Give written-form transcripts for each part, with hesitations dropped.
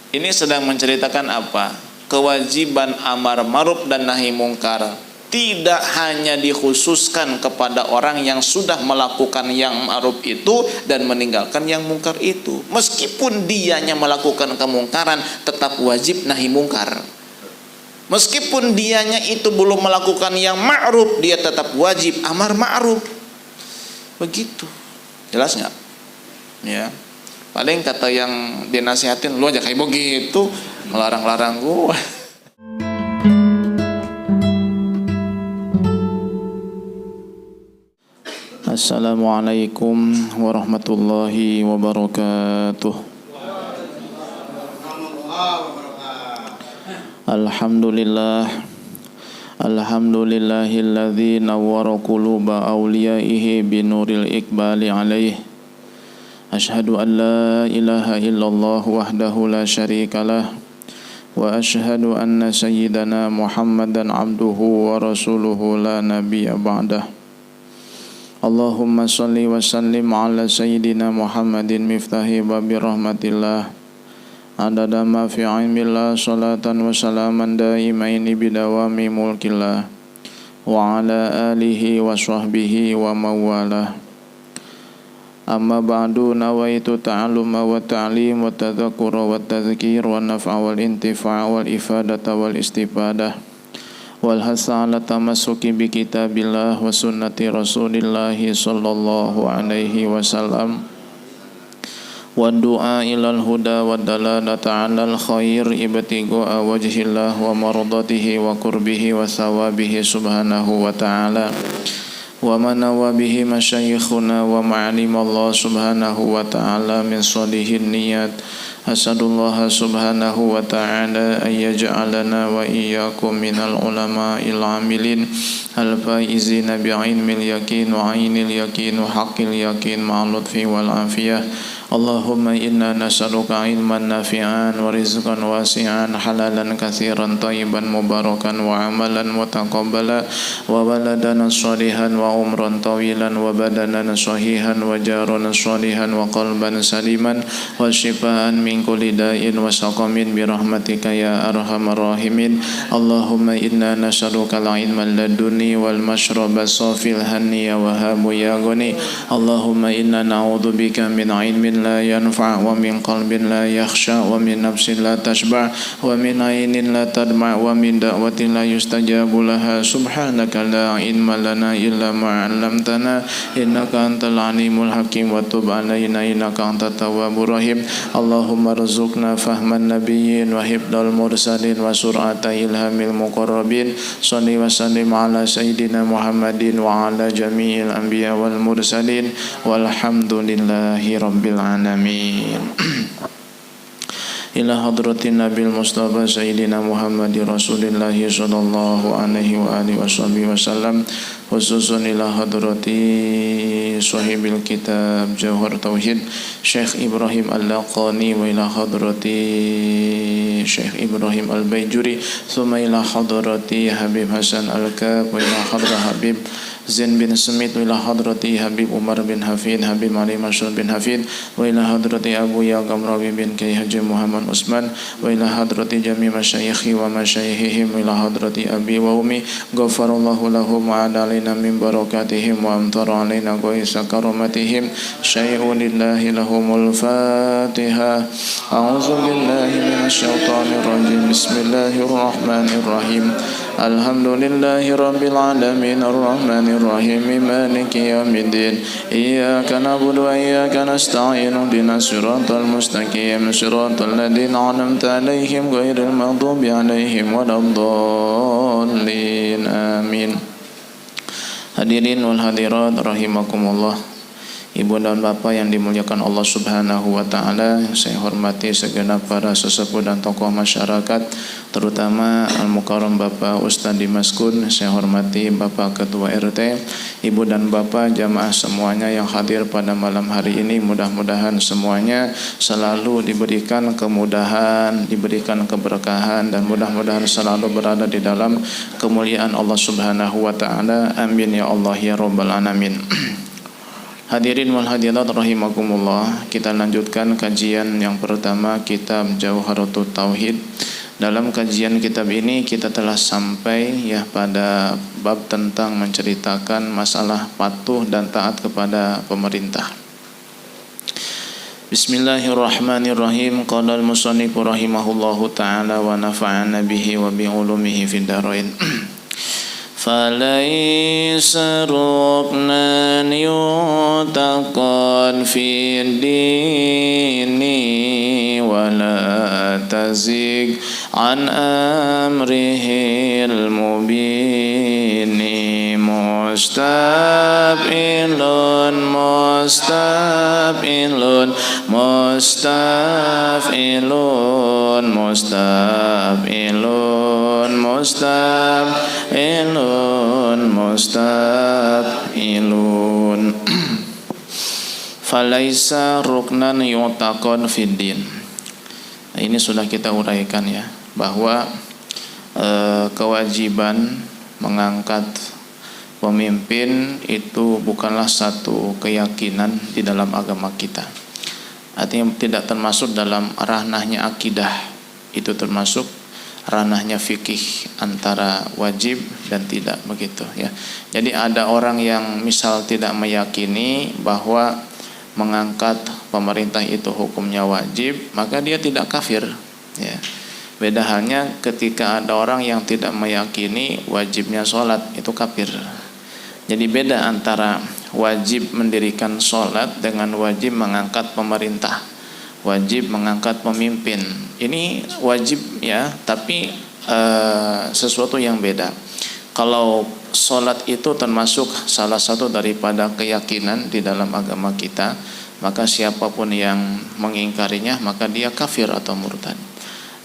Ini sedang menceritakan apa? Kewajiban amar ma'ruf dan nahi mungkar tidak hanya dikhususkan kepada orang yang sudah melakukan yang ma'ruf itu dan meninggalkan yang mungkar itu. Meskipun dianya melakukan kemungkaran, tetap wajib nahi mungkar. Meskipun dianya itu belum melakukan yang ma'ruf, dia tetap wajib amar ma'ruf. Begitu. Jelas nggak? Ya. Paling kata yang dinasihatin, lu aja kayak begitu, ngelarang-larang gua. Assalamualaikum warahmatullahi wabarakatuh. Alhamdulillahilladzi nawwara quluba awliyaihi binuril iqbali alaih. Asyhadu an la ilaha illallah wahdahu la syarikalah wa asyhadu anna sayyidana Muhammadan abduhu wa rasuluhu la nabiyya ba'dah. Allahumma salli wa sallim ala sayyidina Muhammadin miftahi babi rahmatillah adada ma fi ilmillah salatan wa salaman daimaini bidawami mulkillah wa ala alihi wa sahbihi wa mawalah. Amma ba'du, nawaitu ta'alluma wa ta'lim wa tadhakkura wa tadhkir wa naf'a wal intifa' wal ifadata wal istifadah wal hasa ala tamassuki bi kitabillah wa sunnati rasulillahi sallallahu alaihi wasallam wa du'a ilal huda wa dalalata alal khair ibtigha'a wajhillah wa mardatihi wa qurbihi wa thawabihi subhanahu wa ta'ala wa manawa bihi masyayikhuna wa ma'alim Allah subhanahu wa ta'ala min salihin niyat. Asadullah subhanahu wa ta'ala an yaj'alana wa iyyakum minal ulama'il amilin al-faizina bi'ilmil yakin wa 'ainil yakin wa haqqil yakin ma'al lutfi wal afiyah. Allahumma inna nas'aluka ilman nafi'an wa rizqan wasi'an halalan katsiran thayyiban mubarakan wa amalan mutaqabbala wa waladan shalihan wa umran tawilan wa badanan sahihan wa jaran shalihan wa qalban saliman wa shifaan min kulli da'in wa saqamin bi rahmatika ya arhamar rahimin. Allahumma inna nas'aluka al-ilma laduni wal mashraba safil hanniya wa habu ya ghani. Allahumma inna na'udzubika min ilmin la yanfa' wa min qalbin la yakhsha wa min nafsin la tashba' wa min aynin la tadma' wa min da'watin la yustajabu laha. Subhanaka la ilma lana illa ma 'allamtana innaka antal alimul hakim wa tub 'alaina innaka antat tawwabur rahim. Allahumma rzuqna fahman nabiyyin wa hifdzal mursalin wa sur'ata ilhamil muqarrabin. Shalli wa sallim ala sayyidina Muhammadin wa ala jami'il anbiya wal mursalin walhamdulillahi rabbil alamin. Ila hadratin nabil mustafa sayyidina Muhammadin rasulillahi sallallahu alaihi wa alihi wasallam, khususun ila hadrati sahibil kitab Jauhar Tauhid Syekh Ibrahim Al-Laqani wa ila hadrati Syekh Ibrahim Al-Baijuri, thumma ila hadrati Habib Hasan Al-Kab wa ila hadrati Habib Zain bin Smith wa ila hadrati Habib Umar bin Hafid, Habib Ali Masyur bin Hafid wa ila hadrati Abu Yaqam Rawi bin Kiai Haji Muhammad Usman wa ila hadrati jami masyayikhi wa masyayikhihim wa ila hadrati abi wa umi ghafarallahu lahum wa adalina min barakatihim wa amtara alaina ghaisa karamatihim. Syai'un lillahi lahumul Fatiha. A'udzu billahi minasyaitonir rajim. Bismillahirrahmanirrahim. Alhamdulillahi rabbil alamin arrahmanir rahim maliki yaumiddin. Iyyaka na'budu wa iyyaka nasta'in ihdinas siratal mustaqim siratal ladzina an'amta 'alaihim ghairil maghdubi 'alaihim waladdallin. Amin. Hadirin wal hadirat rahimakumullah. Ibu dan bapak yang dimuliakan Allah Subhanahu wa taala, yang saya hormati segenap para sesepuh dan tokoh masyarakat, terutama Al-Mukarram Bapak Ustadz Dimas Kun. Saya hormati Bapak Ketua RT, Ibu dan Bapak jamaah semuanya yang hadir pada malam hari ini. Mudah-mudahan semuanya selalu diberikan kemudahan, diberikan keberkahan, dan mudah-mudahan selalu berada di dalam kemuliaan Allah Subhanahu wa taala. Amin ya Allah ya rabbal alamin. Hadirin wal hadirat rahimakumullah, kita lanjutkan kajian yang pertama kitab Jawharatut Tauhid. Dalam kajian kitab ini kita telah sampai ya pada bab tentang menceritakan masalah patuh dan taat kepada pemerintah. Bismillahirrahmanirrahim. Qala al-musannifu rahimahullahu ta'ala wa nafa'ana bihi wa bi ulumihi fid dharain. فليس ركنا يعتقد في الدين ولا تزيغ عن أمره المبين مستبئل مستبئل مستبئل مستبئل mustafilun. Falaisa ruknan yu'taqad fiddin. Nah, ini sudah kita uraikan ya, bahwa kewajiban mengangkat pemimpin itu bukanlah satu keyakinan di dalam agama kita. Artinya tidak termasuk dalam ranahnya akidah, itu termasuk ranahnya fikih antara wajib dan tidak, begitu ya. Jadi ada orang yang misal tidak meyakini bahwa mengangkat pemerintah itu hukumnya wajib, maka dia tidak kafir ya. Beda halnya ketika ada orang yang tidak meyakini wajibnya sholat, itu kafir. Jadi beda antara wajib mendirikan sholat dengan wajib mengangkat pemerintah, wajib mengangkat pemimpin. Ini wajib ya, tapi sesuatu yang beda. Kalau sholat itu termasuk salah satu daripada keyakinan di dalam agama kita, maka siapapun yang mengingkarinya maka dia kafir atau murtad.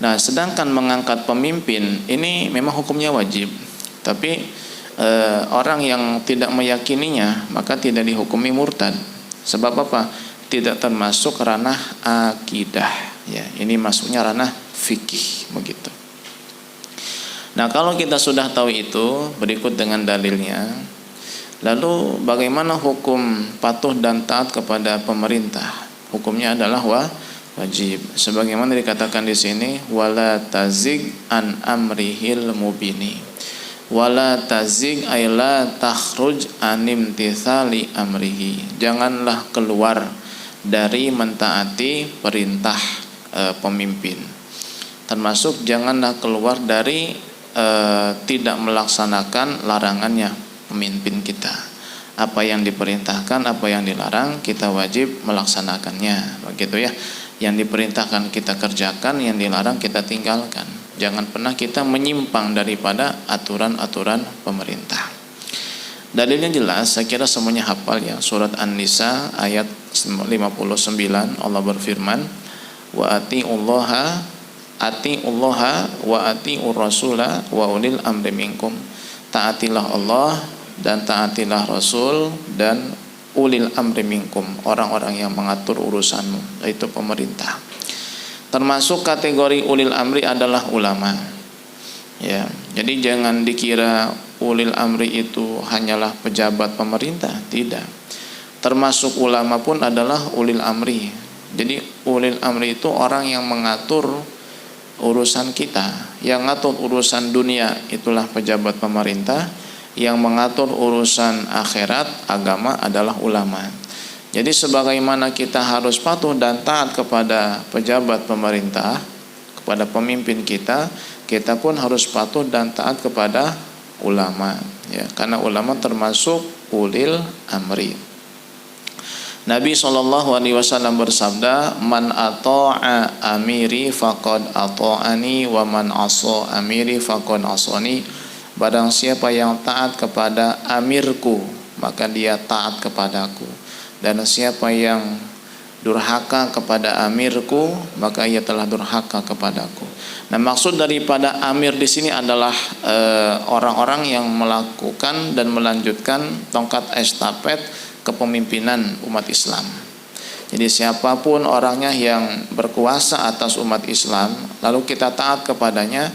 Nah, sedangkan mengangkat pemimpin ini memang hukumnya wajib, tapi orang yang tidak meyakininya maka tidak dihukumi murtad. Sebab apa? Tidak termasuk ranah akidah ya. Ini masuknya ranah fikih, begitu. Nah, kalau kita sudah tahu itu, berikut dengan dalilnya. Lalu bagaimana hukum patuh dan taat kepada pemerintah? Hukumnya adalah wajib. Sebagaimana dikatakan di sini, wala tazig an amrihil mubini. Wala tazig ay la takhruj an imtithali amrihi. Janganlah keluar dari mentaati perintah pemimpin. Termasuk janganlah keluar dari tidak melaksanakan larangannya pemimpin kita. Apa yang diperintahkan, apa yang dilarang, kita wajib melaksanakannya, begitu ya. Yang diperintahkan kita kerjakan, yang dilarang kita tinggalkan. Jangan pernah kita menyimpang daripada aturan-aturan pemerintah. Dalilnya jelas, saya kira semuanya hafal ya. Surat An-Nisa ayat 59, Allah berfirman, wa atiullaha wa atiur rasula wa ulil amri minkum. Taatilah Allah dan taatilah Rasul dan ulil amri minkum, orang-orang yang mengatur urusanmu, yaitu pemerintah. Termasuk kategori ulil amri adalah ulama. Ya, jadi jangan dikira ulil amri itu hanyalah pejabat pemerintah, tidak. Termasuk ulama pun adalah ulil amri. Jadi ulil amri itu orang yang mengatur urusan kita. Yang ngatur urusan dunia itulah pejabat pemerintah, yang mengatur urusan akhirat agama adalah ulama. Jadi sebagaimana kita harus patuh dan taat kepada pejabat pemerintah, kepada pemimpin kita, kita pun harus patuh dan taat kepada ulama ya, karena ulama termasuk ulil amri. Nabi SAW bersabda, man ata'a amiri faqad ata'ani wa man asa amiri faqad asani. Barang siapa yang taat kepada amirku, maka dia taat kepadaku. Dan siapa yang durhaka kepada amirku, maka ia telah durhaka kepadaku. Nah, maksud daripada amir di sini adalah orang-orang yang melakukan dan melanjutkan tongkat estafet kepemimpinan umat Islam. Jadi siapapun orangnya yang berkuasa atas umat Islam, lalu kita taat kepadanya,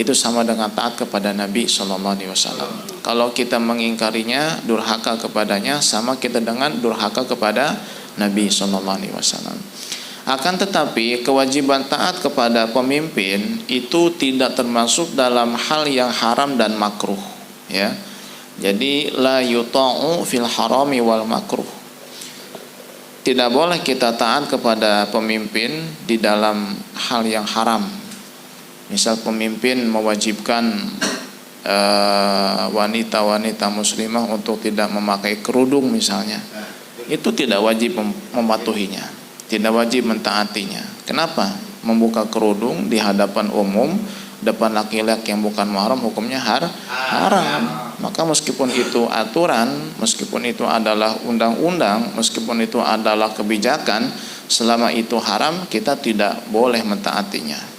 itu sama dengan taat kepada Nabi Shallallahu Alaihi Wasallam. Kalau kita mengingkarinya, durhaka kepadanya, sama kita dengan durhaka kepada Nabi Shallallahu Alaihi Wasallam. Akan tetapi kewajiban taat kepada pemimpin itu tidak termasuk dalam hal yang haram dan makruh, ya. Jadi la yuta'u fil harami wal makruh. Tidak boleh kita taat kepada pemimpin di dalam hal yang haram. Misal pemimpin mewajibkan wanita-wanita muslimah untuk tidak memakai kerudung misalnya, itu tidak wajib mematuhinya, tidak wajib mentaatinya. Kenapa? Membuka kerudung di hadapan umum, depan laki-laki yang bukan mahram, hukumnya haram. Maka meskipun itu aturan, meskipun itu adalah undang-undang, meskipun itu adalah kebijakan, selama itu haram, kita tidak boleh mentaatinya.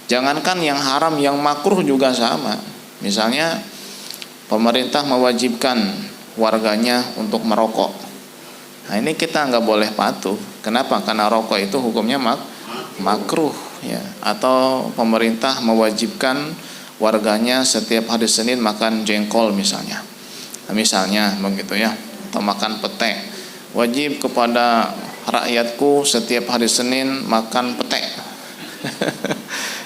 Jangankan yang haram, yang makruh juga sama. Misalnya pemerintah mewajibkan warganya untuk merokok. Nah ini kita nggak boleh patuh. Kenapa? Karena rokok itu hukumnya makruh, ya. Atau pemerintah mewajibkan warganya setiap hari Senin makan jengkol misalnya. Nah, misalnya begitu ya. Atau makan pete. Wajib kepada rakyatku setiap hari Senin makan pete.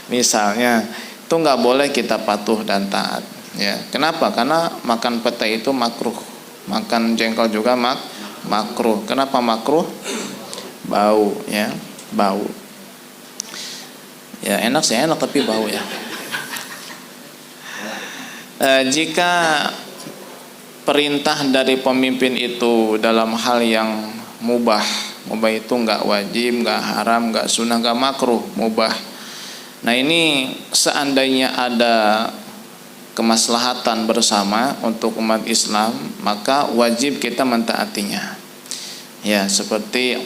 Misalnya, itu nggak boleh kita patuh dan taat, ya. Kenapa? Karena makan pete itu makruh, makan jengkol juga makruh. Kenapa makruh? Bau, ya, bau. Ya enak sih, enak tapi bau ya. Jika perintah dari pemimpin itu dalam hal yang mubah itu nggak wajib, nggak haram, nggak sunnah, nggak makruh, mubah. Nah ini seandainya ada kemaslahatan bersama untuk umat Islam, maka wajib kita mentaatinya. Ya seperti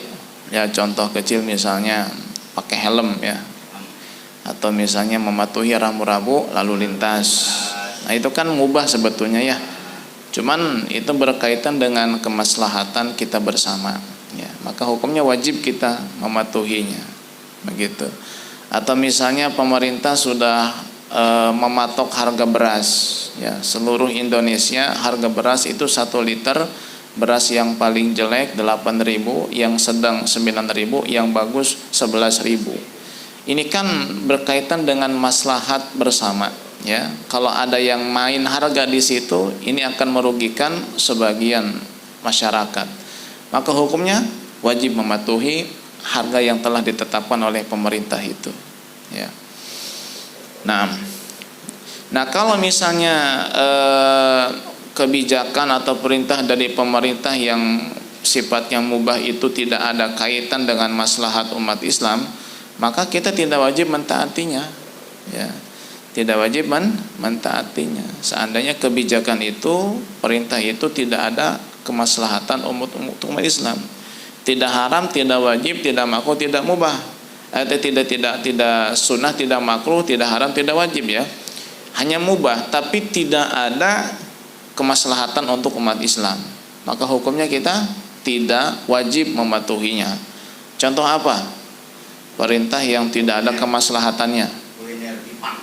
ya contoh kecil misalnya pakai helm, ya, atau misalnya mematuhi rambu-rambu lalu lintas. Nah itu kan mubah sebetulnya, ya. Cuman itu berkaitan dengan kemaslahatan kita bersama, ya. Maka hukumnya wajib kita mematuhinya, begitu. Atau misalnya pemerintah sudah mematok harga beras, ya, seluruh Indonesia harga beras itu 1 liter beras yang paling jelek 8.000, yang sedang 9.000, yang bagus 11.000. Ini kan berkaitan dengan maslahat bersama, ya. Kalau ada yang main harga di situ, ini akan merugikan sebagian masyarakat. Maka hukumnya wajib mematuhi harga yang telah ditetapkan oleh pemerintah itu, ya. Nah kalau misalnya kebijakan atau perintah dari pemerintah yang sifatnya mubah itu tidak ada kaitan dengan maslahat umat Islam, maka kita tidak wajib mentaatinya, ya. Tidak wajib mentaatinya. Seandainya kebijakan itu, perintah itu tidak ada kemaslahatan umat Islam. Tidak haram, tidak wajib, tidak makruh, tidak mubah. Tidak sunnah, tidak makruh, tidak haram, tidak wajib, ya. Hanya mubah, tapi tidak ada kemaslahatan untuk umat Islam. Maka hukumnya kita tidak wajib mematuhinya. Contoh apa? Perintah yang tidak ada kemaslahatannya. Kuliner Jepang.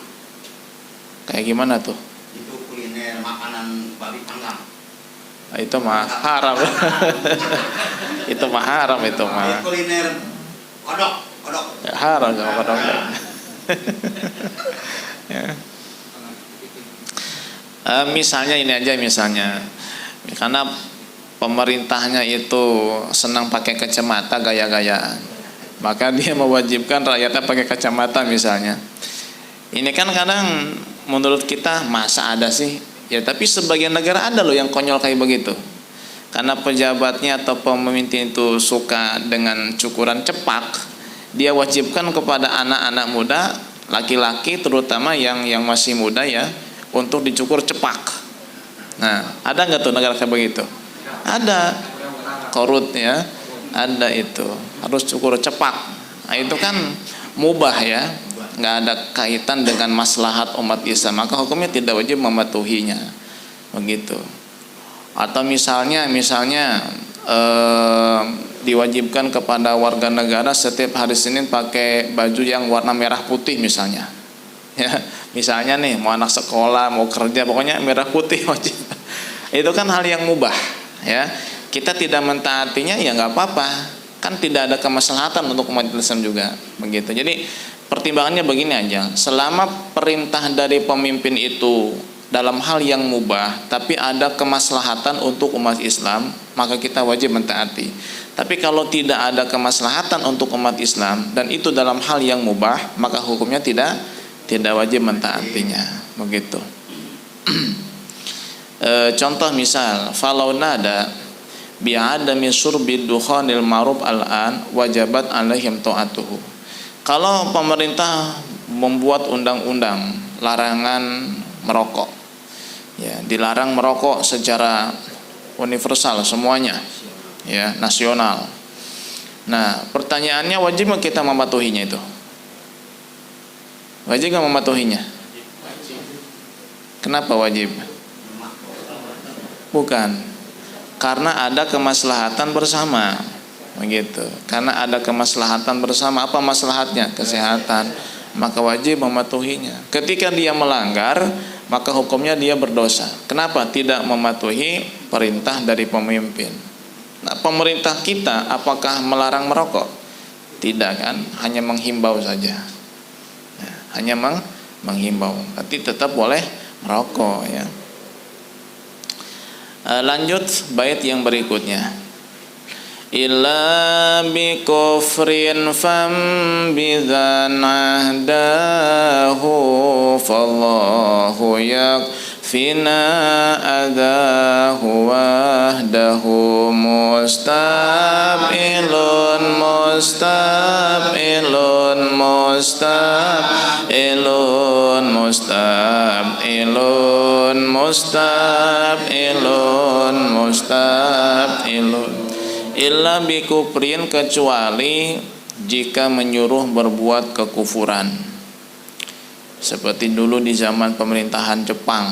Kayak gimana tuh? Itu kuliner makanan babi panggang. Nah, itu mah haram. Itu mah haram itu mah. Kuliner kodok. Ya, haram sama kodok. Ya. Misalnya ini aja misalnya, karena pemerintahnya itu senang pakai kacamata gaya-gayaan, maka dia mewajibkan rakyatnya pakai kacamata misalnya. Ini kan kadang menurut kita masa ada sih, ya, tapi sebagian negara ada loh yang konyol kayak begitu. Karena pejabatnya atau pemimpin itu suka dengan cukuran cepak, dia wajibkan kepada anak-anak muda, laki-laki terutama yang masih muda, ya, untuk dicukur cepak. Nah, ada nggak tuh negara kayak begitu? Ada. Korut, ya, ada itu. Harus cukur cepak. Nah, itu kan mubah, ya, nggak ada kaitan dengan maslahat umat Islam. Maka hukumnya tidak wajib mematuhinya, begitu. Atau misalnya diwajibkan kepada warga negara setiap hari Senin pakai baju yang warna merah putih misalnya. Ya, misalnya nih mau anak sekolah, mau kerja, pokoknya merah putih wajib. Itu kan hal yang mubah, ya. Kita tidak mentaatinya ya nggak apa-apa. Kan tidak ada kemaslahatan untuk umat Islam juga, begitu. Jadi pertimbangannya begini aja. Selama perintah dari pemimpin itu dalam hal yang mubah, tapi ada kemaslahatan untuk umat Islam, maka kita wajib mentaati. Tapi kalau tidak ada kemaslahatan untuk umat Islam dan itu dalam hal yang mubah, maka hukumnya tidak wajib mentaatinya, begitu. Contoh misal, falau nada bi'adami syurbi dukhanil ma'ruf al-an wajabat alaihim ta'atuhu. Kalau pemerintah membuat undang-undang larangan merokok, ya, dilarang merokok secara universal semuanya, ya, nasional. Nah, pertanyaannya wajib nggak kita mematuhinya itu? Wajib nggak mematuhinya? Kenapa wajib? Bukan, karena ada kemaslahatan bersama, begitu. Karena ada kemaslahatan bersama. Apa maslahatnya? Kesehatan. Maka wajib mematuhinya. Ketika dia melanggar, maka hukumnya dia berdosa. Kenapa? Tidak mematuhi perintah dari pemimpin. Nah, pemerintah kita apakah melarang merokok? Tidak kan? Hanya menghimbau saja. Nah, hanya menghimbau. Tapi tetap boleh merokok, ya. Lanjut bait yang berikutnya. Illa bi kufrin fam bidzan ahdahu fallahu yakfina adahu wahdahu mustab'ilun mustab'ilun mustab'ilun mustab'ilun mustab'ilun mustab'ilun. Illa bikufrin, kecuali jika menyuruh berbuat kekufuran. Seperti dulu di zaman pemerintahan Jepang,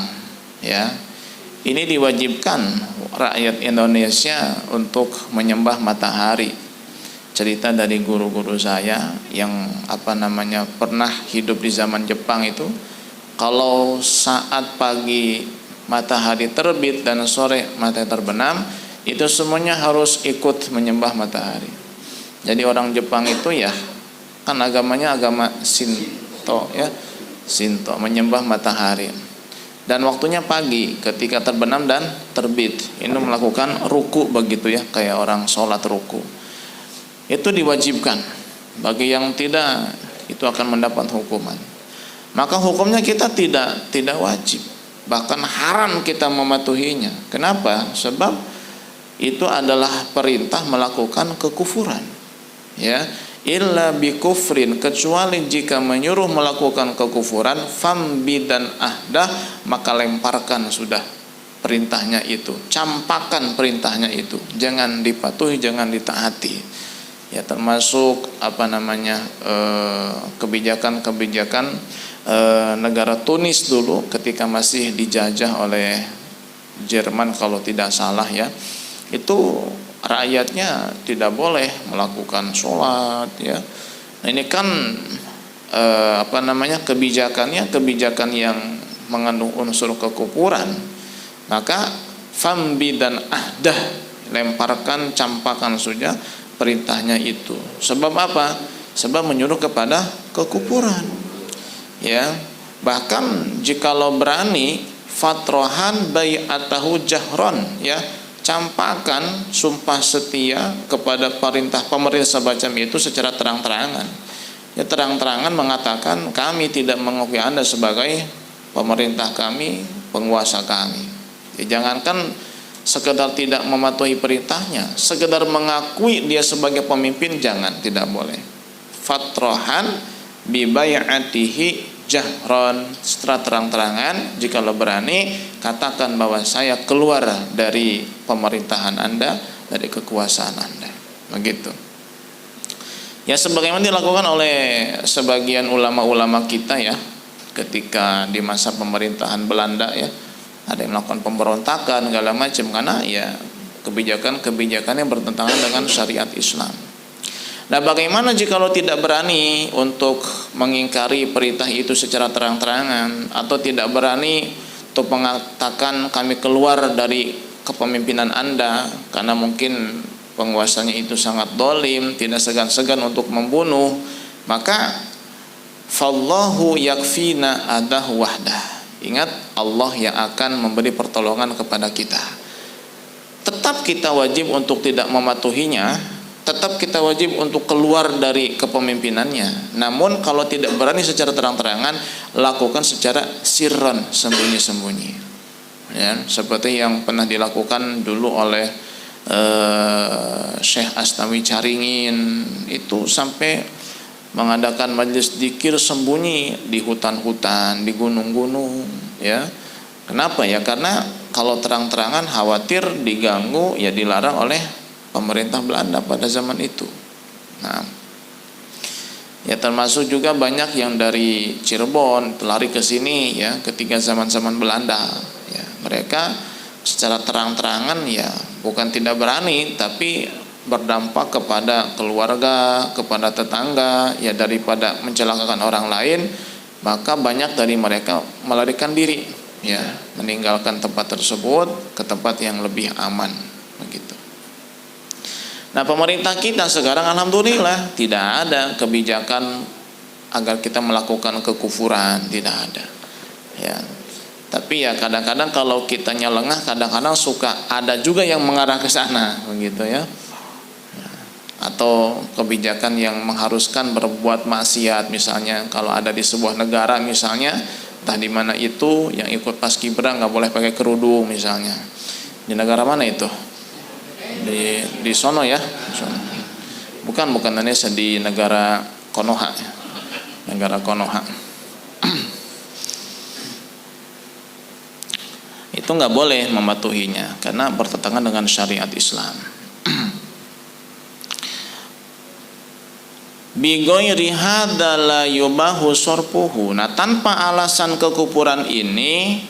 ya. Ini diwajibkan rakyat Indonesia untuk menyembah matahari. Cerita dari guru-guru saya yang pernah hidup di zaman Jepang itu, kalau saat pagi matahari terbit dan sore matahari terbenam, itu semuanya harus ikut menyembah matahari. Jadi orang Jepang itu ya kan agamanya agama Shinto, ya, Shinto, menyembah matahari. Dan waktunya pagi ketika terbenam dan terbit. Ini melakukan ruku begitu, ya, kayak orang sholat ruku. Itu diwajibkan. Bagi yang tidak, itu akan mendapat hukuman. Maka hukumnya kita tidak wajib. Bahkan haram kita mematuhinya. Kenapa? Sebab itu adalah perintah melakukan kekufuran, ya. Illa bikufrin, kecuali jika menyuruh melakukan kekufuran, fambi dan ahdah, maka lemparkan sudah perintahnya itu, campakan perintahnya itu, jangan dipatuhi, jangan ditaati, ya. Termasuk kebijakan-kebijakan negara Tunis dulu ketika masih dijajah oleh Jerman kalau tidak salah, ya. Itu rakyatnya tidak boleh melakukan sholat, ya. Nah, ini kan kebijakan yang mengandung unsur kekufuran. Maka fambi dan ahdah, lemparkan, campakan saja perintahnya itu. Sebab apa? Sebab menyuruh kepada kekufuran, ya. Bahkan jikalau berani, fatrohan bai'atahu jahron, ya, campakan sumpah setia kepada perintah pemerintah semacam itu secara terang-terangan. Ya, terang-terangan mengatakan kami tidak mengakui Anda sebagai pemerintah kami, penguasa kami. Ya, jangankan sekedar tidak mematuhi perintahnya, sekedar mengakui dia sebagai pemimpin, jangan, tidak boleh. Fatrohan bi bai'atihi jahron, setelah terang-terangan, jika lo berani, katakan bahwa saya keluar dari pemerintahan Anda, dari kekuasaan Anda, begitu. Ya, sebagaimana dilakukan oleh sebagian ulama-ulama kita, ya, ketika di masa pemerintahan Belanda, ya, ada yang melakukan pemberontakan segala macam karena ya kebijakan-kebijakan yang bertentangan dengan syariat Islam. Nah, bagaimana jika lo tidak berani untuk mengingkari perintah itu secara terang-terangan, atau tidak berani untuk mengatakan kami keluar dari kepemimpinan Anda karena mungkin penguasanya itu sangat dolim, tidak segan-segan untuk membunuh, maka fallahu yakfina adahu wahdah. Ingat, Allah yang akan memberi pertolongan kepada kita. Tetap kita wajib untuk tidak mematuhinya, tetap kita wajib untuk keluar dari kepemimpinannya. Namun kalau tidak berani secara terang-terangan, lakukan secara sirron, sembunyi-sembunyi. Ya, seperti yang pernah dilakukan dulu oleh Syekh Astawi Caringin, itu sampai mengadakan majelis dzikir sembunyi di hutan-hutan, di gunung-gunung, ya. Kenapa ya? Karena kalau terang-terangan khawatir diganggu, ya dilarang oleh pemerintah Belanda pada zaman itu. Nah, ya termasuk juga banyak yang dari Cirebon lari ke sini ya ketika zaman-zaman Belanda. Ya, mereka secara terang-terangan ya bukan tidak berani, tapi berdampak kepada keluarga, kepada tetangga, ya daripada mencelakakan orang lain, maka banyak dari mereka melarikan diri, ya, meninggalkan tempat tersebut ke tempat yang lebih aman, begitu. Nah, pemerintah kita sekarang alhamdulillah tidak ada kebijakan agar kita melakukan kekufuran, tidak ada. Ya. Tapi ya kadang-kadang kalau kitanya lengah, kadang-kadang suka ada juga yang mengarah ke sana, begitu ya. Atau kebijakan yang mengharuskan berbuat maksiat, misalnya kalau ada di sebuah negara misalnya, entah di mana itu yang ikut paskibra nggak boleh pakai kerudung misalnya. Di negara mana itu? Di sono ya, bukan Indonesia, di negara Konoha, negara Konoha. Itu nggak boleh mematuhinya karena bertentangan dengan syariat Islam. Bigoiri hadza la yubahu sorpuhu. Nah, tanpa alasan kekufuran ini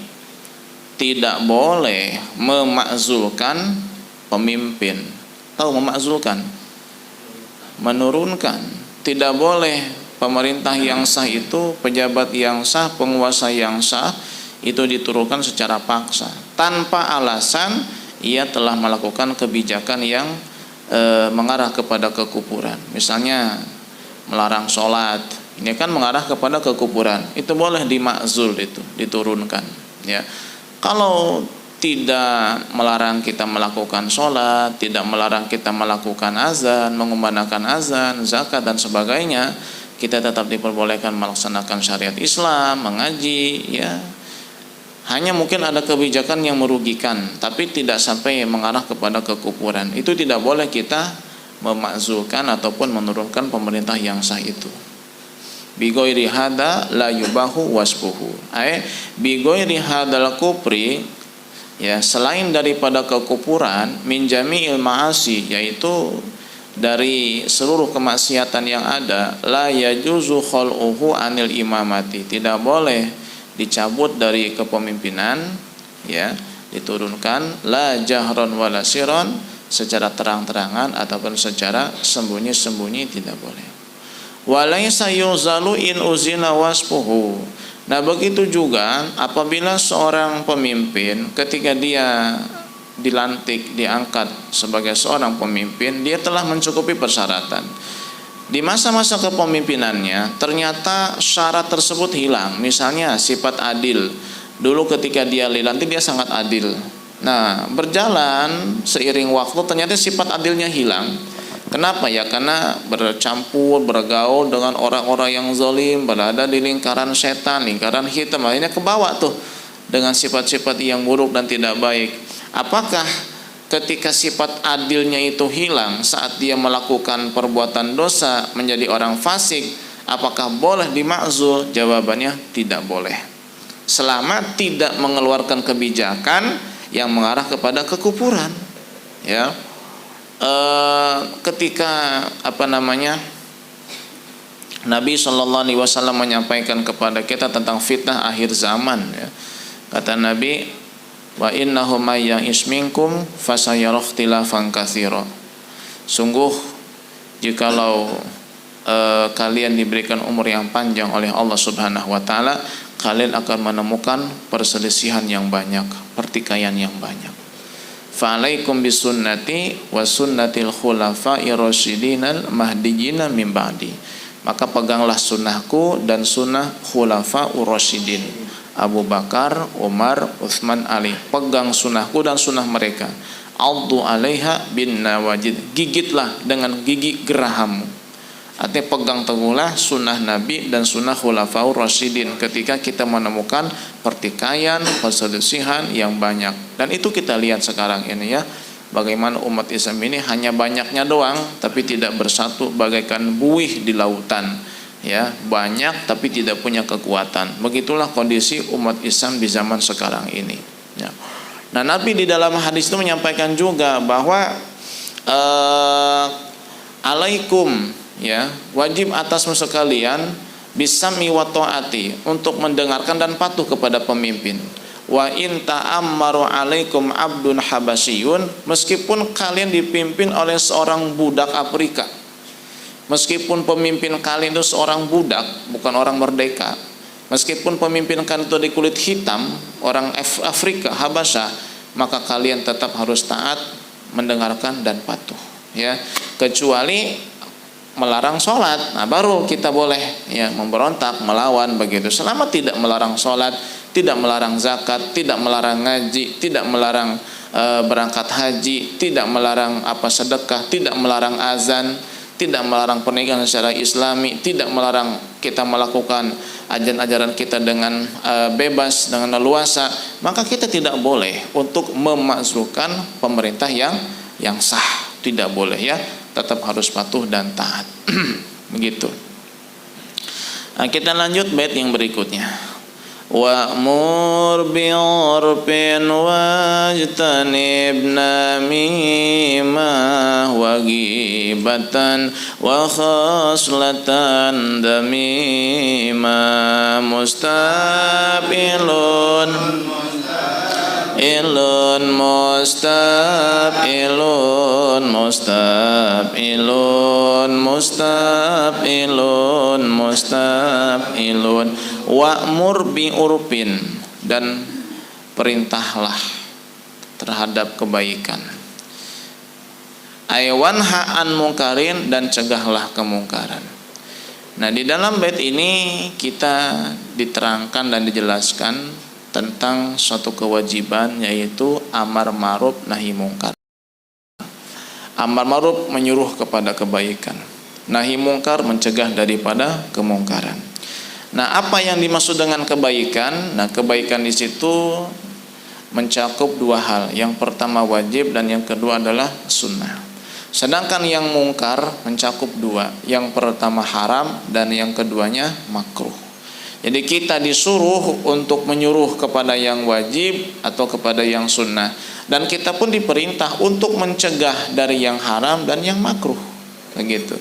tidak boleh memakzulkan pemimpin. Tahu memakzulkan? Menurunkan. Tidak boleh pemerintah yang sah itu, pejabat yang sah, penguasa yang sah itu diturunkan secara paksa. Tanpa alasan ia telah melakukan kebijakan yang mengarah kepada kekufuran. Misalnya melarang sholat, ini kan mengarah kepada kekufuran, itu boleh dimakzul, itu diturunkan, ya. Kalau tidak melarang kita melakukan sholat, tidak melarang kita melakukan azan, mengumandangkan azan, zakat dan sebagainya, kita tetap diperbolehkan melaksanakan syariat Islam, mengaji, ya. Hanya mungkin ada kebijakan yang merugikan, tapi tidak sampai mengarah kepada kekufuran. Itu tidak boleh kita memakzulkan ataupun menurunkan pemerintah yang sah itu. Bigoiri hada la yubahu wasbuhu. Bigoiri hadal kufri, ya, selain daripada kekufuran, min jami'il ma'asi, yaitu dari seluruh kemaksiatan yang ada, la yajuzu khal'uhu anil imamati, tidak boleh dicabut dari kepemimpinan, ya, diturunkan la jahron wala siron, secara terang-terangan ataupun secara sembunyi-sembunyi tidak boleh. Walaysa yuzalu in uzina waspuhu. Nah, begitu juga apabila seorang pemimpin ketika dia dilantik, diangkat sebagai seorang pemimpin, dia telah mencukupi persyaratan. Di masa-masa kepemimpinannya ternyata syarat tersebut hilang. Misalnya sifat adil. Dulu ketika dia dilantik dia sangat adil. Nah, berjalan seiring waktu ternyata sifat adilnya hilang. Kenapa ya? Karena bercampur, bergaul dengan orang-orang yang zalim, berada di lingkaran setan, lingkaran hitam, akhirnya kebawa tuh dengan sifat-sifat yang buruk dan tidak baik. Apakah ketika sifat adilnya itu hilang saat dia melakukan perbuatan dosa menjadi orang fasik, apakah boleh dimakzul? Jawabannya tidak boleh. Selama tidak mengeluarkan kebijakan yang mengarah kepada kekufuran, ya. Ketika Nabi SAW menyampaikan kepada kita tentang fitnah akhir zaman, ya. Kata Nabi, wa innahu may ya'ish minkum fasayara ikhtilafan katsira. Sungguh jikalau kalian diberikan umur yang panjang oleh Allah Subhanahu wa taala, kalian akan menemukan perselisihan yang banyak, pertikaian yang banyak. Fa'alaikum bisunnati wa sunnatil khulafa'ir rasyidinal mahdiyyin min ba'di. Maka peganglah sunnahku dan sunnah khulafa'ur rasyidin, Abu Bakar, Umar, Utsman, Ali. Pegang sunnahku dan sunnah mereka. Addu 'alaiha bin nawajid. Gigitlah dengan gigi gerahammu. Artinya pegang teguhlah sunnah Nabi dan sunnah khulafaur rasyidin ketika kita menemukan pertikaian, perselisihan yang banyak. Dan itu kita lihat sekarang ini ya, bagaimana umat Islam ini hanya banyaknya doang tapi tidak bersatu, bagaikan buih di lautan ya, banyak tapi tidak punya kekuatan. Begitulah kondisi umat Islam di zaman sekarang ini ya. Nah, Nabi di dalam hadis itu menyampaikan juga bahwa alaikum ya, wajib atasmu sekalian bisami wa taati, untuk mendengarkan dan patuh kepada pemimpin. Wa in ta'ammaru alaikum abdun habasyun, meskipun kalian dipimpin oleh seorang budak Afrika, meskipun pemimpin kalian itu seorang budak, bukan orang merdeka, meskipun pemimpin kalian itu di kulit hitam, orang Afrika Habasyah, maka kalian tetap harus taat, mendengarkan dan patuh ya, kecuali melarang sholat, nah baru kita boleh ya memberontak, melawan begitu. Selama tidak melarang sholat, tidak melarang zakat, tidak melarang ngaji, tidak melarang berangkat haji, tidak melarang sedekah, tidak melarang azan, tidak melarang pernikahan secara Islami, tidak melarang kita melakukan ajaran-ajaran kita dengan bebas, dengan leluasa, maka kita tidak boleh untuk memakzulkan pemerintah yang sah, tidak boleh ya, tetap harus patuh dan taat. Begitu. Nah, kita lanjut bait yang berikutnya. Wa'mur bi'urfin wajtanib namimah wa ghibatan wa khaslatan damimah mustabilun ilun mustafilun wa'mur bi urfin, dan perintahlah terhadap kebaikan, wanha an mungkarin, dan cegahlah kemungkaran. Nah, di dalam bait ini kita diterangkan dan dijelaskan tentang suatu kewajiban, yaitu amar ma'ruf nahi mungkar. Amar ma'ruf menyuruh kepada kebaikan, nahi mungkar mencegah daripada kemungkaran. Nah, apa yang dimaksud dengan kebaikan? Nah, kebaikan di situ mencakup dua hal. Yang pertama wajib dan yang kedua adalah sunnah. Sedangkan yang mungkar mencakup dua. Yang pertama haram dan yang keduanya makruh. Jadi kita disuruh untuk menyuruh kepada yang wajib atau kepada yang sunnah, dan kita pun diperintah untuk mencegah dari yang haram dan yang makruh, begitu.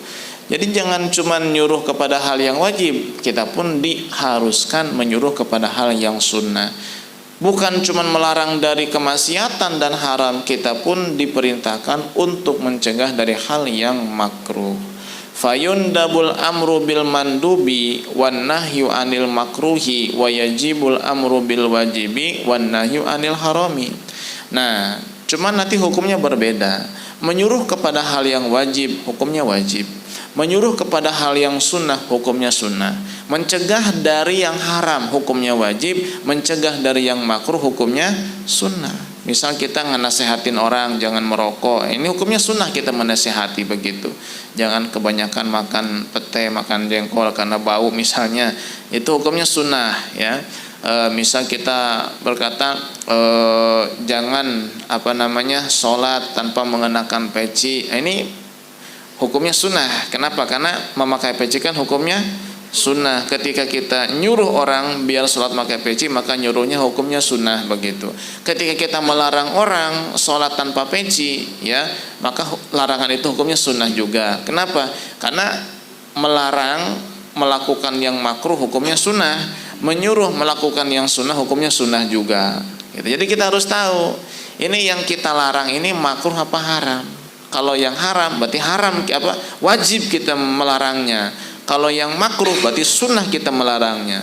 Jadi jangan cuma menyuruh kepada hal yang wajib, kita pun diharuskan menyuruh kepada hal yang sunnah. Bukan cuma melarang dari kemaksiatan dan haram, kita pun diperintahkan untuk mencegah dari hal yang makruh. Fayundabul amru bil mandubi wan nahyu anil makruhi wa yajibul amru bil wajibi wan nahyu anil harami. Nah, cuman nanti hukumnya berbeda. Menyuruh kepada hal yang wajib, hukumnya wajib. Menyuruh kepada hal yang sunnah, hukumnya sunnah. Mencegah dari yang haram, hukumnya wajib. Mencegah dari yang makruh, hukumnya sunnah. Misal kita ngenasehatin orang jangan merokok, ini hukumnya sunnah, kita menasehati begitu. Jangan kebanyakan makan pete, makan jengkol karena bau misalnya, itu hukumnya sunnah ya. Misal kita berkata jangan sholat tanpa mengenakan peci, ini hukumnya sunnah. Kenapa? Karena memakai peci kan hukumnya sunnah. Ketika kita nyuruh orang biar sholat pakai peci, maka nyuruhnya hukumnya sunnah begitu. Ketika kita melarang orang sholat tanpa peci, ya, maka larangan itu hukumnya sunnah juga. Kenapa? Karena melarang melakukan yang makruh hukumnya sunnah, menyuruh melakukan yang sunnah hukumnya sunnah juga. Gitu. Jadi kita harus tahu ini yang kita larang ini makruh apa haram. Kalau yang haram berarti haram wajib kita melarangnya. Kalau yang makruh berarti sunnah kita melarangnya.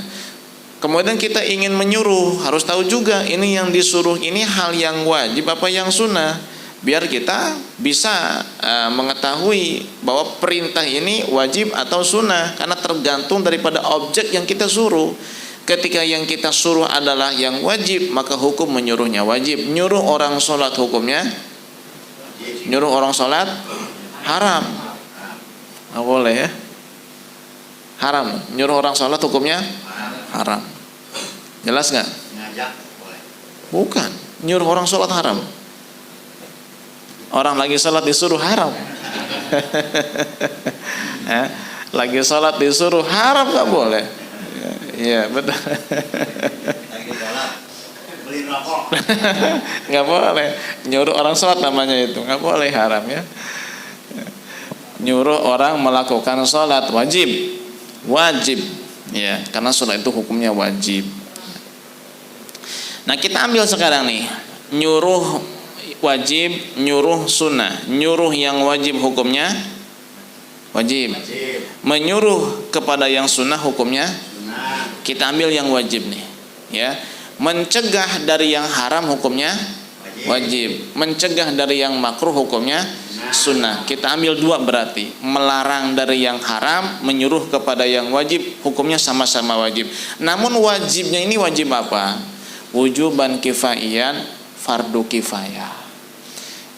Kemudian kita ingin menyuruh, harus tahu juga ini yang disuruh ini hal yang wajib apa yang sunnah, biar kita bisa mengetahui bahwa perintah ini wajib atau sunnah, karena tergantung daripada objek yang kita suruh. Ketika yang kita suruh adalah yang wajib, maka hukum menyuruhnya wajib. Nyuruh orang sholat hukumnya, nyuruh orang sholat haram, nggak boleh ya, haram. Nyuruh orang sholat hukumnya haram. Jelas nggak? Ngajak boleh. Bukan, nyuruh orang sholat haram. Orang lagi sholat disuruh haram. Lagi sholat disuruh haram nggak boleh. Iya betul. Lagi sholat beli rokok. Nggak boleh. Nyuruh orang sholat namanya itu, nggak boleh, haram ya. Nyuruh orang melakukan sholat wajib, ya, karena sholat itu hukumnya wajib. Nah kita ambil sekarang nih, nyuruh wajib, nyuruh sunnah. Nyuruh yang wajib hukumnya wajib. Menyuruh kepada yang sunnah hukumnya sunnah. Kita ambil yang wajib nih, ya. Mencegah dari yang haram hukumnya wajib. Mencegah dari yang makruh hukumnya sunnah. Kita ambil dua berarti. Melarang dari yang haram, menyuruh kepada yang wajib, hukumnya sama-sama wajib. Namun wajibnya ini wajib apa? Wujuban kifaiyan, fardu kifayah.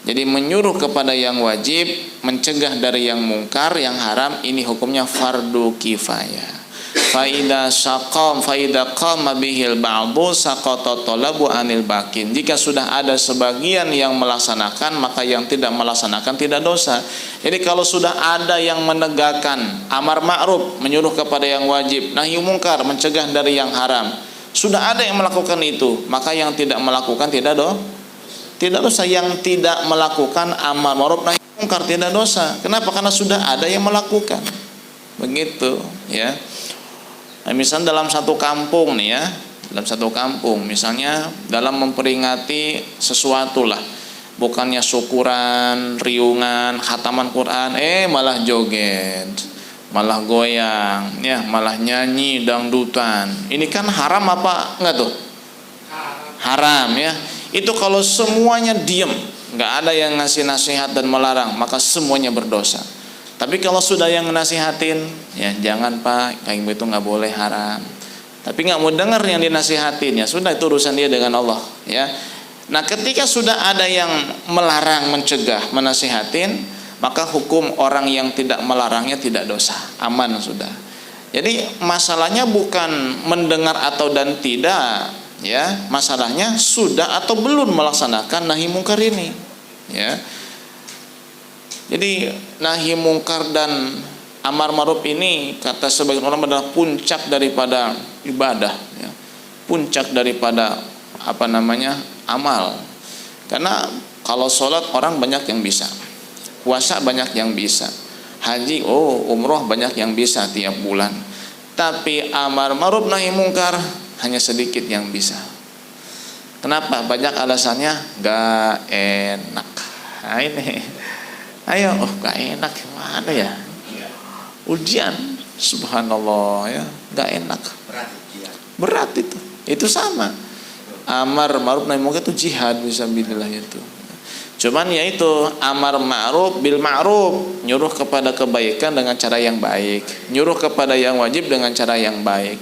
Jadi menyuruh kepada yang wajib, mencegah dari yang mungkar, yang haram, ini hukumnya fardu kifayah. Faida qama bihil ba'du saqata talabu anil bakin. Jika sudah ada sebagian yang melaksanakan, maka yang tidak melaksanakan tidak dosa. Jadi kalau sudah ada yang menegakkan amar ma'ruf, menyuruh kepada yang wajib, nahi mungkar, mencegah dari yang haram, sudah ada yang melakukan itu, maka yang tidak melakukan tidak dosa. Yang tidak melakukan amar ma'ruf nahi mungkar tidak dosa. Kenapa? Karena sudah ada yang melakukan. Begitu, ya. Nah, misalnya dalam satu kampung nih ya, dalam satu kampung, misalnya dalam memperingati sesuatu lah, bukannya syukuran, riungan, khataman Quran, malah joget, malah goyang, ya, malah nyanyi dangdutan. Ini kan haram apa enggak tuh? Haram ya. Itu kalau semuanya diem, enggak ada yang ngasih nasihat dan melarang, maka semuanya berdosa. Tapi kalau sudah yang nasihatin, ya jangan Pak, kayak gitu nggak boleh, haram. Tapi nggak mau dengar yang dinasihatin, ya sudah, itu urusan dia dengan Allah, ya. Nah ketika sudah ada yang melarang, mencegah, menasihatin, maka hukum orang yang tidak melarangnya tidak dosa, aman sudah. Jadi masalahnya bukan mendengar atau dan tidak, ya. Masalahnya sudah atau belum melaksanakan nahi mungkar ini, ya. Jadi nahi mungkar dan amar ma'ruf ini kata sebagian ulama adalah puncak daripada ibadah, ya. Puncak daripada amal. Karena kalau sholat orang banyak yang bisa, puasa banyak yang bisa, haji, umroh banyak yang bisa tiap bulan. Tapi amar ma'ruf nahi mungkar hanya sedikit yang bisa. Kenapa? Banyak alasannya, gak enak. Nah ini, ayo, gak enak gimana ya? Ujian, subhanallah ya, gak enak. Berat itu. Itu sama. Amar ma'ruf nahi mungkar itu jihad fisabilillah itu. Cuman ya itu, amar ma'ruf bil ma'ruf, nyuruh kepada kebaikan dengan cara yang baik, nyuruh kepada yang wajib dengan cara yang baik,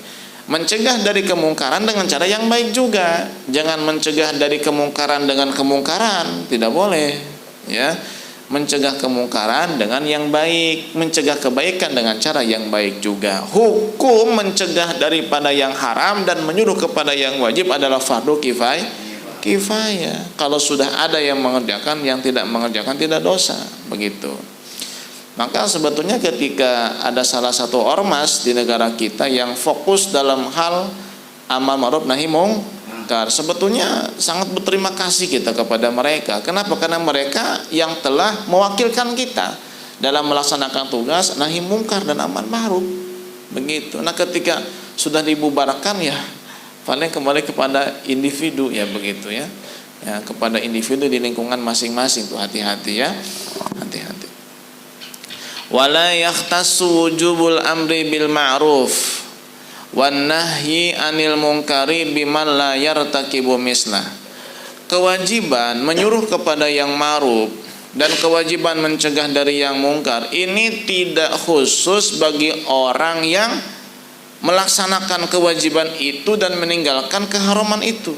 mencegah dari kemungkaran dengan cara yang baik juga. Jangan mencegah dari kemungkaran dengan kemungkaran, tidak boleh, ya. Mencegah kemungkaran dengan yang baik, mencegah kebaikan dengan cara yang baik juga. Hukum mencegah daripada yang haram dan menyuruh kepada yang wajib adalah fardu kifayah. Kalau sudah ada yang mengerjakan, yang tidak mengerjakan tidak dosa, begitu. Maka sebetulnya ketika ada salah satu ormas di negara kita yang fokus dalam hal amar ma'ruf nahi mungkar, sebetulnya sangat berterima kasih kita kepada mereka. Kenapa? Karena mereka yang telah mewakilkan kita dalam melaksanakan tugas nahi mungkar dan amar ma'ruf, begitu. Nah ketika sudah dibubarkan, ya paling kembali kepada individu, ya begitu ya. ya, kepada individu di lingkungan masing-masing tuh hati-hati ya, hati-hati. Wala yahtassu wujubul amri bil ma'ruf wan nahyi anil munkari biman la yartakibu mislah. Kewajiban menyuruh kepada yang ma'ruf dan kewajiban mencegah dari yang mungkar ini tidak khusus bagi orang yang melaksanakan kewajiban itu dan meninggalkan keharaman itu.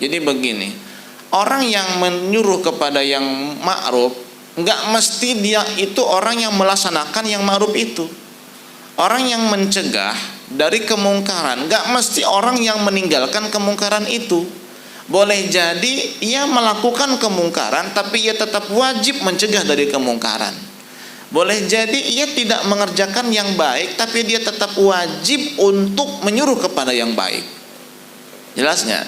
Jadi begini, orang yang menyuruh kepada yang ma'ruf enggak mesti dia itu orang yang melaksanakan yang ma'ruf itu. Orang yang mencegah dari kemungkaran enggak mesti orang yang meninggalkan kemungkaran itu. Boleh jadi ia melakukan kemungkaran tapi ia tetap wajib mencegah dari kemungkaran. Boleh jadi ia tidak mengerjakan yang baik tapi dia tetap wajib untuk menyuruh kepada yang baik. Jelas nggak?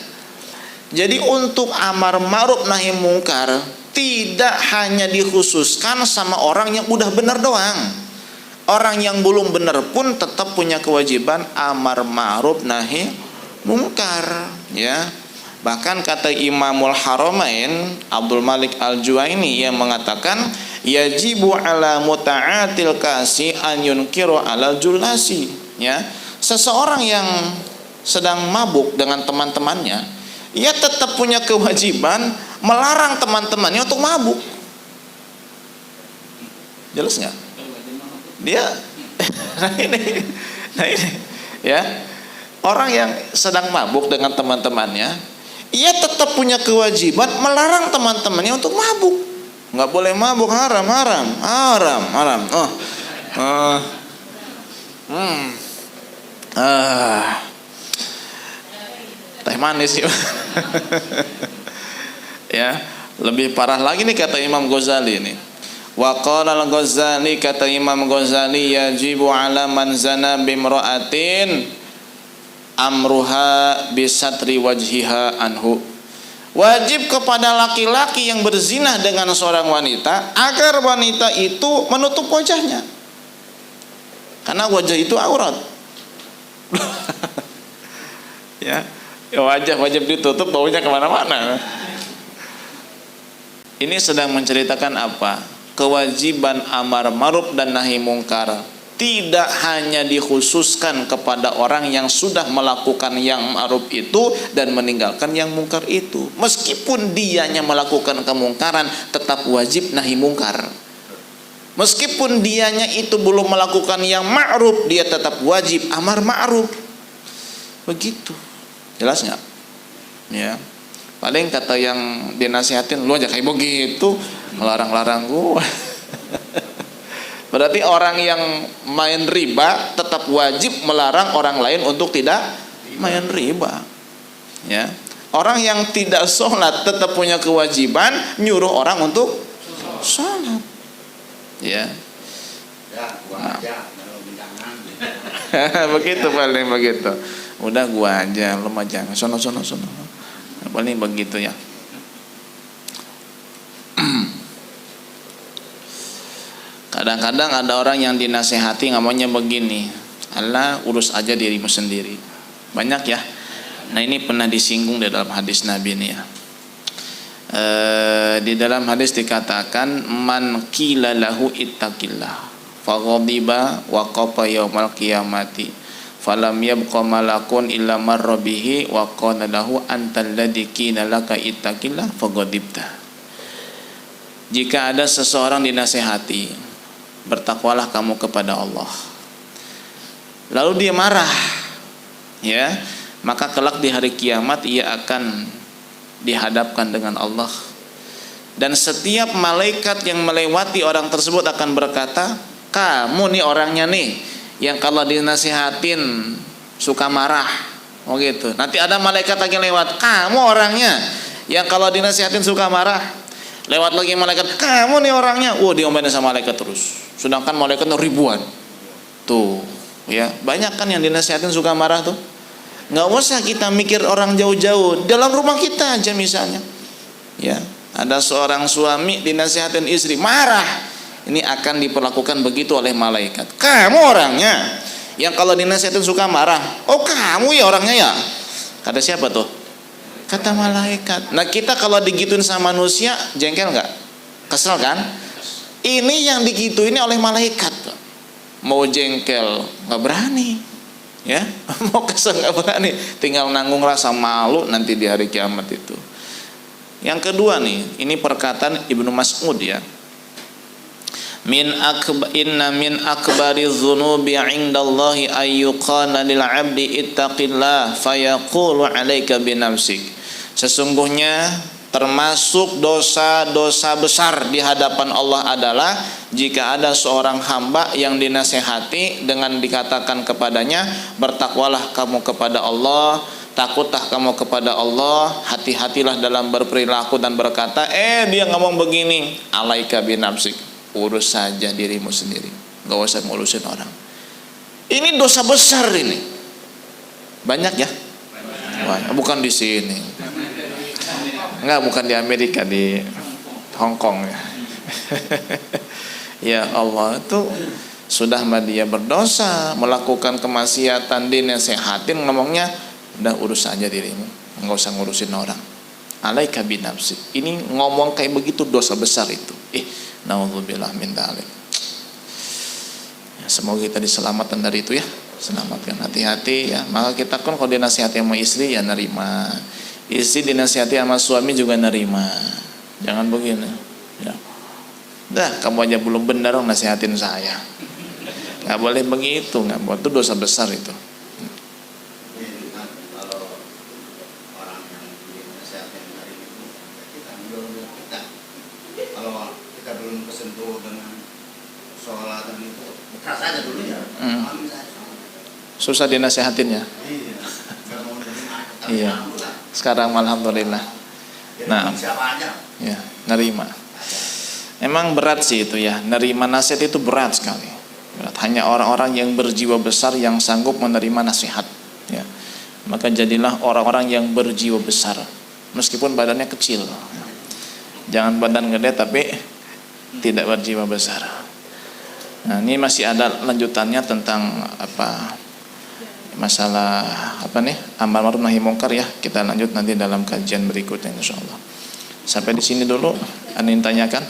Jadi untuk amar ma'ruf nahi mungkar tidak hanya dikhususkan sama orang yang udah benar doang. Orang yang belum benar pun tetap punya kewajiban amar ma'ruf nahi mungkar, ya. Bahkan kata Imamul Haramain Abdul Malik Al-Juwaini yang mengatakan yajibu ala muta'atil kasi an yunkiru alal julasi, ya. Seseorang yang sedang mabuk dengan teman-temannya, ia tetap punya kewajiban melarang teman-temannya untuk mabuk. Jelas nggak? Dia nah ini ya, orang yang sedang mabuk dengan teman-temannya, ia tetap punya kewajiban melarang teman-temannya untuk mabuk. Nggak boleh mabuk, haram. Teh manis ya. Ya, lebih parah lagi nih kata Imam Ghazali ini. Wa qala al-Ghazali, kata Imam Ghazali, yajibu ala man zana bimra'atin amruha bisatri wajhiha anhu. Wajib kepada laki-laki yang berzina dengan seorang wanita agar wanita itu menutup wajahnya. Karena wajah itu aurat. Ya, wajah wajib ditutup, baunya kemana-mana. Ini sedang menceritakan apa? Kewajiban amar ma'ruf dan nahi mungkar tidak hanya dikhususkan kepada orang yang sudah melakukan yang ma'ruf itu dan meninggalkan yang mungkar itu. Meskipun dianya melakukan kemungkaran, tetap wajib nahi mungkar. Meskipun dianya itu belum melakukan yang ma'ruf, dia tetap wajib amar ma'ruf. Begitu. Jelas nggak? Ya. Paling kata yang dinasihatin, lu aja kayak begitu, ngelarang-larang gua. Berarti orang yang main riba tetap wajib melarang orang lain untuk tidak main riba. Ya. Orang yang tidak sholat tetap punya kewajiban nyuruh orang untuk sholat. Ya. Nah. Begitu paling begitu. Udah gua aja, lu mah jangan sono. Paling begitu ya. Kadang-kadang ada orang yang dinasehati ngomongnya begini, Allah urus aja dirimu sendiri. Banyak ya. Nah ini pernah disinggung di dalam hadis Nabi ini ya. Di dalam hadis dikatakan man qila lahu ittaqillah faghadiba wa qafa yaumal qiyamati falam yabqa malakun illa marra bihi wa qala lahu antal ladzi qila laka ittaqillah faghadibta. Jika ada seseorang dinasehati, bertakwalah kamu kepada Allah, lalu dia marah, ya, maka kelak di hari kiamat ia akan dihadapkan dengan Allah, dan setiap malaikat yang melewati orang tersebut akan berkata, kamu nih orangnya nih yang kalau dinasihatin suka marah, oh gitu. Nanti ada malaikat lagi lewat, kamu orangnya yang kalau dinasihatin suka marah. Lewat lagi malaikat, kamu nih orangnya. Diomelin sama malaikat terus. Sedangkan malaikat ribuan. Tuh, ya, banyak kan yang dinasihatin suka marah tuh. Nggak usah kita mikir orang jauh-jauh, dalam rumah kita aja misalnya. Ya, ada seorang suami dinasihatin istri marah. Ini akan diperlakukan begitu oleh malaikat. Kamu orangnya yang kalau dinasihatin suka marah. Oh, kamu ya orangnya ya. Kata siapa tuh? Kata malaikat. Nah kita kalau digituin sama manusia, jengkel nggak? Kesel kan? Ini yang digituin oleh malaikat. Mau jengkel nggak berani, ya. Mau kesel nggak berani. Tinggal nanggung rasa malu nanti di hari kiamat itu. Yang kedua nih, ini perkataan Ibnu Mas'ud ya. Inna min akbari dzunubi 'indallahi ayyuqala lil 'abdi ittaqillah fayaqulu 'alaika binafsik. Sesungguhnya termasuk dosa-dosa besar di hadapan Allah adalah jika ada seorang hamba yang dinasehati dengan dikatakan kepadanya, bertakwalah kamu kepada Allah, takutlah kamu kepada Allah, hati-hatilah dalam berperilaku dan berkata, dia ngomong begini, alaika binafsik, urus saja dirimu sendiri, gak usah ngurusin orang. Ini dosa besar ini. Banyak ya? Banyak. Bukan di sini. Enggak, bukan di Amerika, di Hong Kong ya. Ya Allah, itu sudah dia berdosa, melakukan kemaksiatan, dinasehatin, ngomongnya udah urus saja dirimu, enggak usah ngurusin orang. Alaika binafsik. Ini ngomong kayak begitu dosa besar itu. Naudzubillah min dzalik. Ya, semoga kita diselamatkan dari itu ya. Selamatkan, hati-hati ya. Maka kita kan kalau dinasihati sama istri ya nerima. Istri dinasihati sama suami juga nerima. Jangan begini ya. Dah, kamu aja belum benar nasihatin saya. Gak boleh begitu, gak boleh. Itu dosa besar itu. Kalau orang yang dinasihatin dari itu, kita belum kita. Kalau kita belum kesentuh dengan sholat dan itu, keras aja dulu ya. Susah dinasihatinnya. Iya. Sekarang alhamdulillah. Nah, ya, nerima. Emang berat sih itu ya. Nerima nasihat itu berat sekali. Berat. Hanya orang-orang yang berjiwa besar yang sanggup menerima nasihat. Ya. Maka jadilah orang-orang yang berjiwa besar, meskipun badannya kecil. Jangan badan gede tapi tidak berjiwa besar. Nah, ini masih ada lanjutannya tentang masalah amar ma'ruf nahi mungkar ya. Kita lanjut nanti dalam kajian berikutnya insyaallah. Sampai di sini dulu. Ada yang tanyakan?